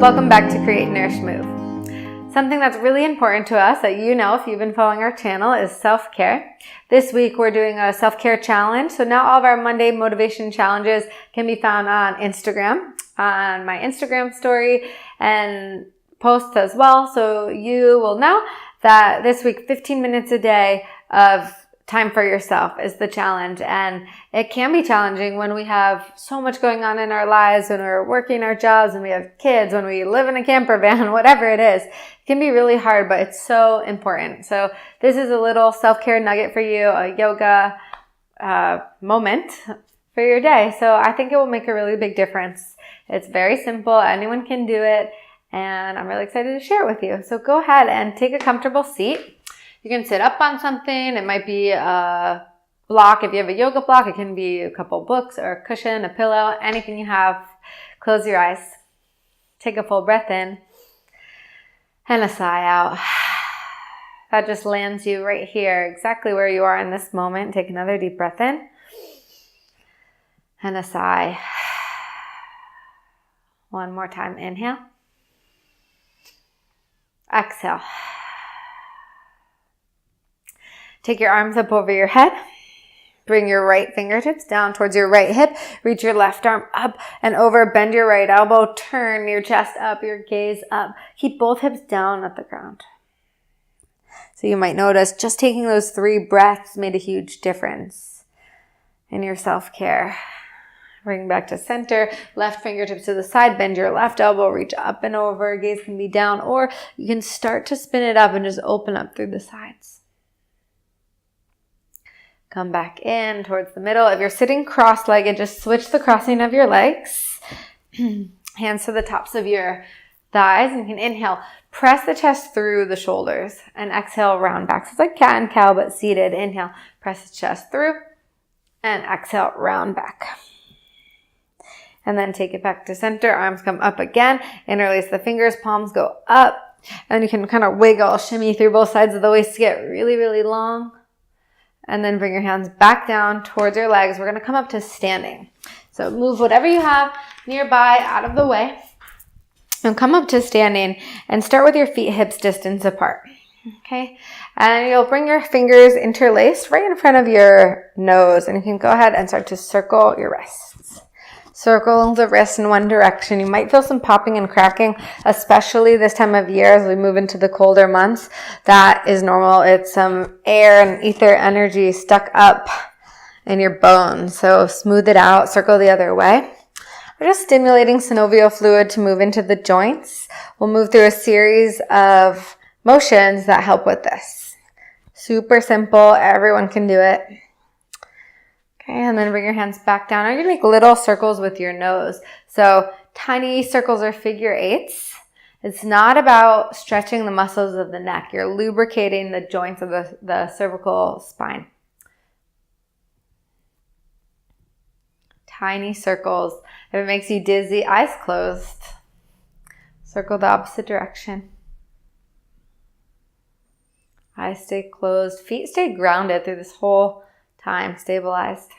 Welcome back to Create, Nourish, Move. Something that's really important to us that you know if you've been following our channel is self-care. This week we're doing a self-care challenge. So now all of our Monday motivation challenges can be found on Instagram, on my Instagram story and posts as well. So you will know that this week 15 minutes a day of time for yourself is the challenge. And it can be challenging when we have so much going on in our lives, when we're working our jobs, when we have kids, when we live in a camper van, whatever it is. It can be really hard, but it's so important. So this is a little self-care nugget for you, a yoga moment for your day. So I think it will make a really big difference. It's very simple. Anyone can do it. And I'm really excited to share it with you. So go ahead and take a comfortable seat. You can sit up on something. It might be a block. If you have a yoga block, it can be a couple books or a cushion, a pillow, anything you have. Close your eyes. Take a full breath in and a sigh out. That just lands you right here, exactly where you are in this moment. Take another deep breath in and a sigh. One more time. Inhale. Exhale. Take your arms up over your head. Bring your right fingertips down towards your right hip. Reach your left arm up and over. Bend your right elbow. Turn your chest up, your gaze up. Keep both hips down at the ground. So you might notice just taking those 3 breaths made a huge difference in your self-care. Bring back to center. Left fingertips to the side. Bend your left elbow. Reach up and over. Gaze can be down, or you can start to spin it up and just open up through the sides. Come back in towards the middle. If you're sitting cross-legged, just switch the crossing of your legs. Hands to the tops of your thighs. And you can inhale. Press the chest through the shoulders. And exhale, round back. So it's like cat and cow, but seated. Inhale. Press the chest through. And exhale, round back. And then take it back to center. Arms come up again. Interlace the fingers. Palms go up. And you can kind of wiggle, shimmy through both sides of the waist to get really, really long. And then bring your hands back down towards your legs. We're going to come up to standing. So move whatever you have nearby out of the way. And come up to standing and start with your feet hips distance apart. Okay? And you'll bring your fingers interlaced right in front of your nose. And you can go ahead and start to circle your wrists. Circle the wrists in one direction. You might feel some popping and cracking, especially this time of year as we move into the colder months. That is normal. It's some air and ether energy stuck up in your bones. So smooth it out. Circle the other way. We're just stimulating synovial fluid to move into the joints. We'll move through a series of motions that help with this. Super simple. Everyone can do it. Okay, and then bring your hands back down. You're going to make little circles with your nose. So tiny circles are figure eights. It's not about stretching the muscles of the neck. You're lubricating the joints of the cervical spine. Tiny circles. If it makes you dizzy, eyes closed. Circle the opposite direction. Eyes stay closed. Feet stay grounded through this whole time, stabilized.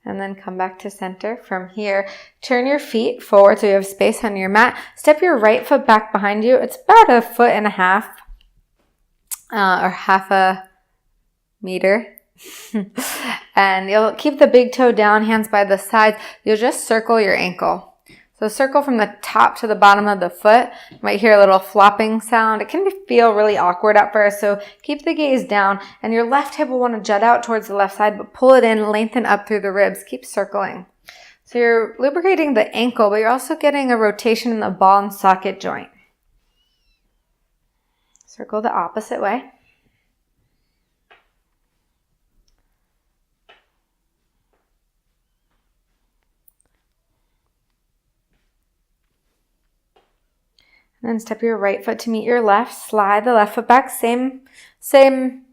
And then come back to center. From here, turn your feet forward so you have space on your mat. Step your right foot back behind you. It's about 1.5 feet or half a meter. And you'll keep the big toe down, hands by the sides. You'll just circle your ankle. So circle from the top to the bottom of the foot. You might hear a little flopping sound. It can feel really awkward at first, so keep the gaze down. And your left hip will want to jut out towards the left side, but pull it in, lengthen up through the ribs. Keep circling. So you're lubricating the ankle, but you're also getting a rotation in the ball and socket joint. Circle the opposite way. And then step your right foot to meet your left. Slide the left foot back. Same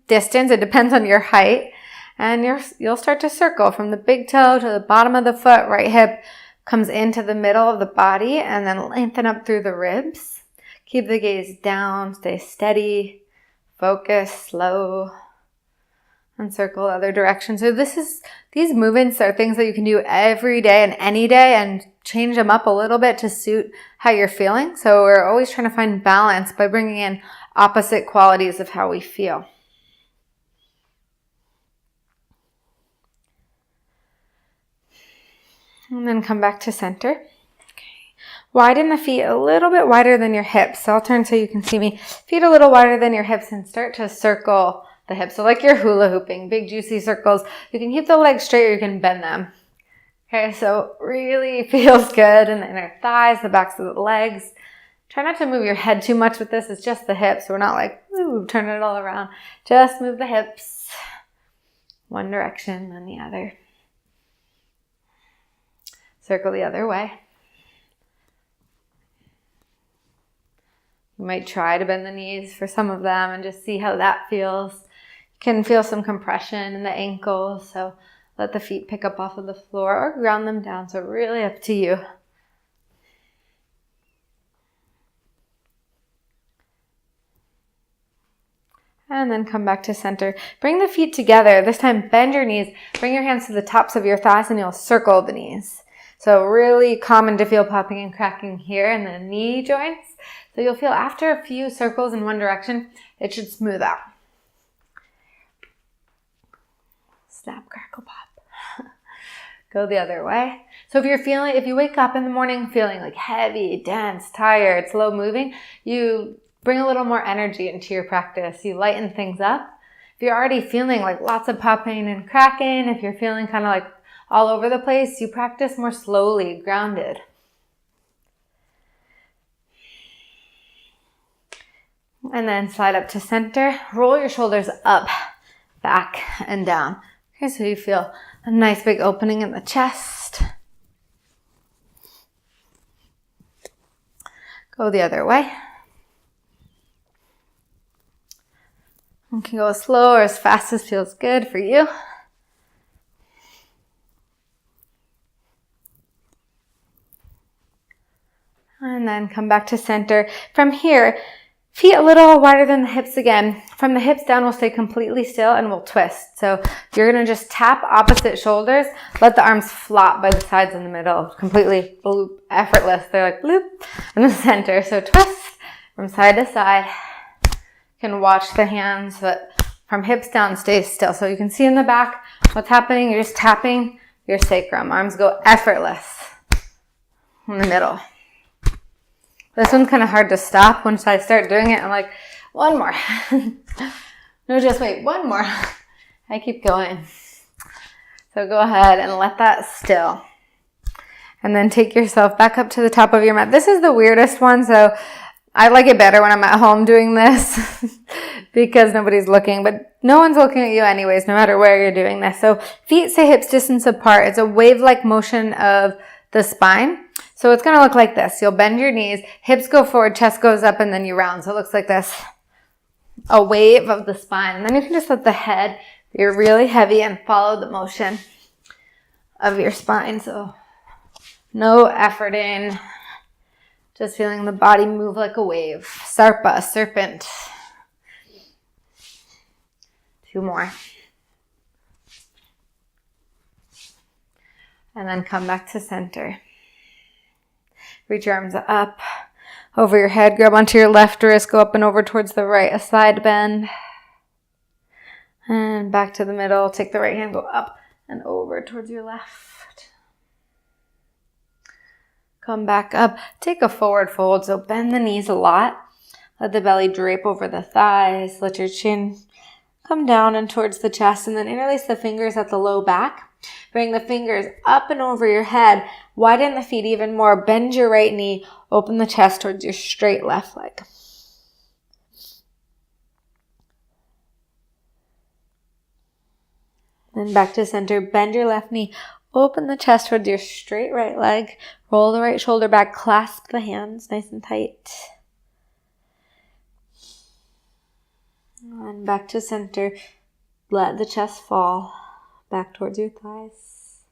distance. It depends on your height. And you'll start to circle from the big toe to the bottom of the foot. Right hip comes into the middle of the body and then lengthen up through the ribs. Keep the gaze down. Stay steady. Focus. Slow. and circle the other direction. So these movements are things that you can do every day and any day and change them up a little bit to suit how you're feeling. So we're always trying to find balance by bringing in opposite qualities of how we feel. And then come back to center. Okay. Widen the feet a little bit wider than your hips. So I'll turn so you can see me. Feet a little wider than your hips and start to circle the hips. So like you're hula hooping, big juicy circles. You can keep the legs straight or you can bend them. Okay, so really feels good in the inner thighs, the backs of the legs. Try not to move your head too much with this. It's just the hips. We're not like, ooh, turning it all around. Just move the hips one direction, then the other. Circle the other way. You might try to bend the knees for some of them and just see how that feels. You can feel some compression in the ankles, so let the feet pick up off of the floor or ground them down. So really up to you. And then come back to center. Bring the feet together. This time bend your knees. Bring your hands to the tops of your thighs and you'll circle the knees. So really common to feel popping and cracking here in the knee joints. So you'll feel after a few circles in one direction, it should smooth out. Snap, crackle, pop. Go the other way. So if you wake up in the morning feeling like heavy, dense, tired, slow moving, you bring a little more energy into your practice. You lighten things up. If you're already feeling like lots of popping and cracking, if you're feeling kind of like all over the place, you practice more slowly, grounded. And then slide up to center. Roll your shoulders up, back, and down. Okay, so you feel a nice big opening in the chest. Go the other way. You can go as slow or as fast as feels good for you. And then come back to center. From here, feet a little wider than the hips again. From the hips down, we'll stay completely still and we'll twist. So you're going to just tap opposite shoulders. Let the arms flop by the sides in the middle. Completely bloop, effortless. They're like bloop in the center. So twist from side to side. You can watch the hands, but from hips down, stay still. So you can see in the back what's happening. You're just tapping your sacrum. Arms go effortless in the middle. This one's kind of hard to stop. Once I start doing it, I'm like, one more. No, just wait, one more. I keep going. So go ahead and let that still. And then take yourself back up to the top of your mat. This is the weirdest one, so I like it better when I'm at home doing this because nobody's looking, but no one's looking at you anyways, no matter where you're doing this. So feet stay hips distance apart. It's a wave-like motion of the spine. So it's going to look like this. You'll bend your knees, hips go forward, chest goes up, and then you round. So it looks like this, a wave of the spine. And then you can just let the head be really heavy and follow the motion of your spine. So no effort in, just feeling the body move like a wave. Sarpa, serpent. 2 more. And then come back to center. Reach your arms up over your head. Grab onto your left wrist. Go up and over towards the right. A side bend. And back to the middle. Take the right hand. Go up and over towards your left. Come back up. Take a forward fold. So bend the knees a lot. Let the belly drape over the thighs. Let your chin come down and towards the chest. And then interlace the fingers at the low back. Bring the fingers up and over your head. Widen the feet even more. Bend your right knee. Open the chest towards your straight left leg. Then back to center. Bend your left knee. Open the chest towards your straight right leg. Roll the right shoulder back. Clasp the hands nice and tight. And back to center. Let the chest fall. Back towards your thighs.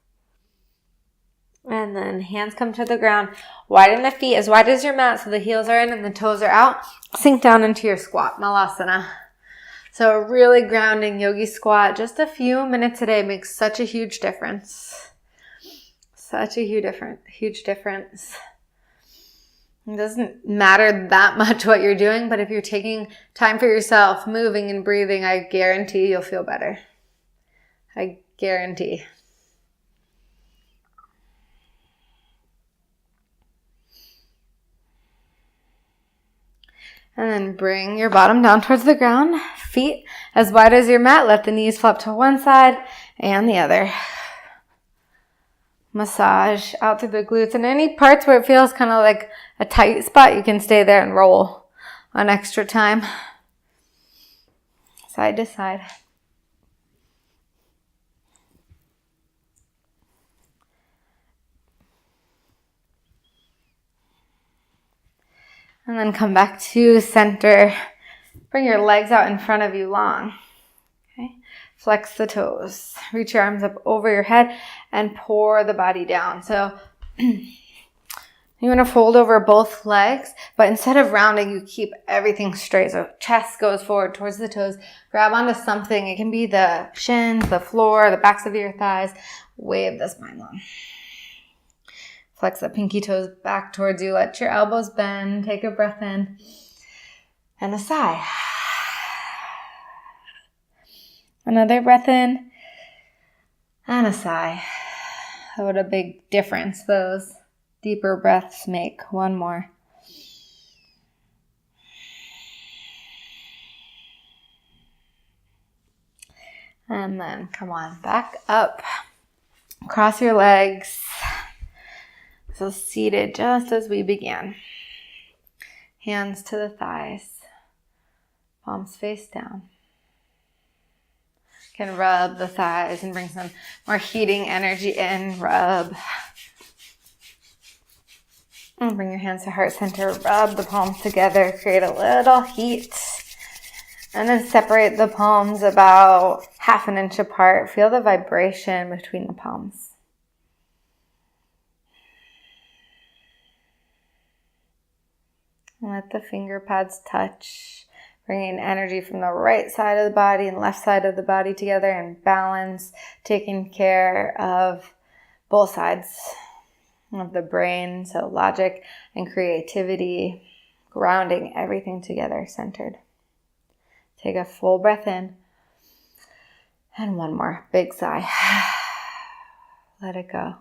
And then hands come to the ground. Widen the feet as wide as your mat so the heels are in and the toes are out. Sink down into your squat, Malasana. So a really grounding yogi squat, just a few minutes a day, makes such a huge difference. Such a huge difference. It doesn't matter that much what you're doing, but if you're taking time for yourself, moving and breathing, I guarantee you'll feel better. I guarantee. And then bring your bottom down towards the ground. Feet as wide as your mat. Let the knees flop to one side and the other. Massage out through the glutes. And any parts where it feels kind of like a tight spot, you can stay there and roll on extra time. Side to side. And then come back to center. Bring your legs out in front of you long. Okay. Flex the toes. Reach your arms up over your head and pour the body down. So you want to fold over both legs, but instead of rounding, you keep everything straight. So chest goes forward towards the toes. Grab onto something. It can be the shins, the floor, the backs of your thighs. Wave the spine long. Flex the pinky toes back towards you. Let your elbows bend. Take a breath in. And a sigh. Another breath in. And a sigh. What a big difference those deeper breaths make. One more. And then come on, back up. Cross your legs. So seated just as we began. Hands to the thighs. Palms face down. You can rub the thighs and bring some more heating energy in. Rub. And bring your hands to heart center. Rub the palms together. Create a little heat. And then separate the palms about 1/2 inch apart. Feel the vibration between the palms. Let the finger pads touch, bringing energy from the right side of the body and left side of the body together in balance, taking care of both sides of the brain, so logic and creativity, grounding everything together, centered. Take a full breath in, and one more big sigh. Let it go.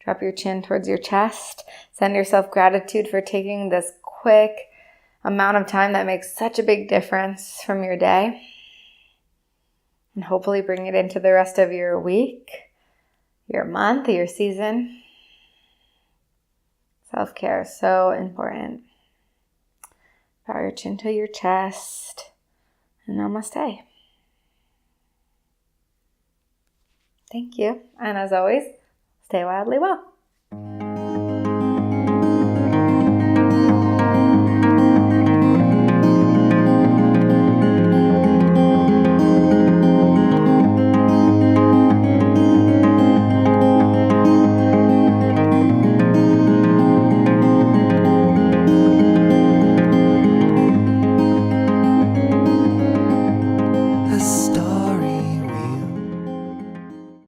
Drop your chin towards your chest. Send yourself gratitude for taking this quick amount of time that makes such a big difference from your day. And hopefully bring it into the rest of your week, your month, your season. Self-care is so important. Bow your chin to your chest. And namaste. Thank you. And as always, stay wildly well.